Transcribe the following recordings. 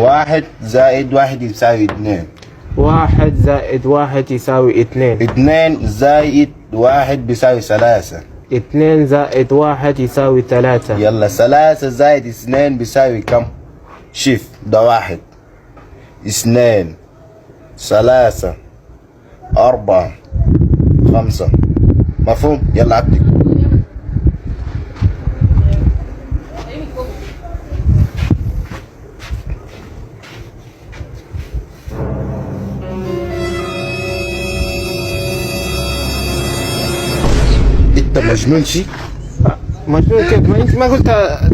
واحد زائد واحد يساوي اثنين. 1 زائد 1 يساوي 2. 2 زائد واحد بيساوي 3. 2 زائد 1 يساوي 3. يلا 3 زائد 2 بيساوي كم؟ شوف ده 1 2 3 4 5. مفهوم؟ يلا عبدك. انت مجنون شي؟ مجنون كيف؟ ما انت ما قلت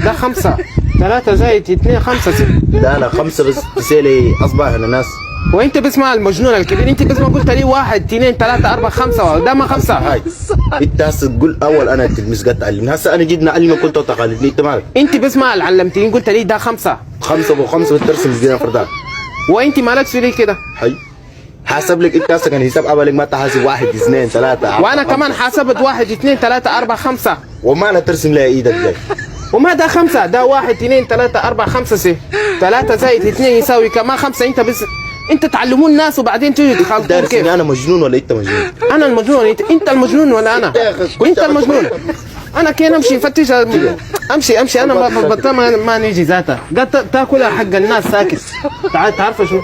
ده 5. 3 زائد 2 5 6. لا 5 بس تسالي اصبح انا ناس. وانت بسمع المجنون الكبير، انت بس ما قلت لي 1 2 3 4 5 ده ما 5. هاي انت هسه تقول اول انا التلميذ قد تعلمني، هسه انا جيت نعلمك كنت تقلدني. انت مالك؟ انت بسمع اللي علمتني قلت لي ده 5. 5 ابو 5 بترسم الجنيه فردان. وانت مالك ليه كده؟ هاي حاسب لك انت هسه كان حساب اولك ما تحاسب 1 2 3. وانا كمان حسبت 1 2 3 4 5. وما انا ترسم لها ايدك جاي. وما ده 5 ده 1 2 3 4 5 6. 3 زائد 2 يساوي كمان 5. انت بس انت تعلمون الناس وبعدين تيجي تخلطون كيف؟ انا مجنون ولا انت مجنون؟ انا المجنون. انت المجنون ولا انا؟ انت المجنون. انا كين امشي فتش امشي انا ما نيجي ذاتها قد تاكلها حق الناس ساكت. تعرف شو؟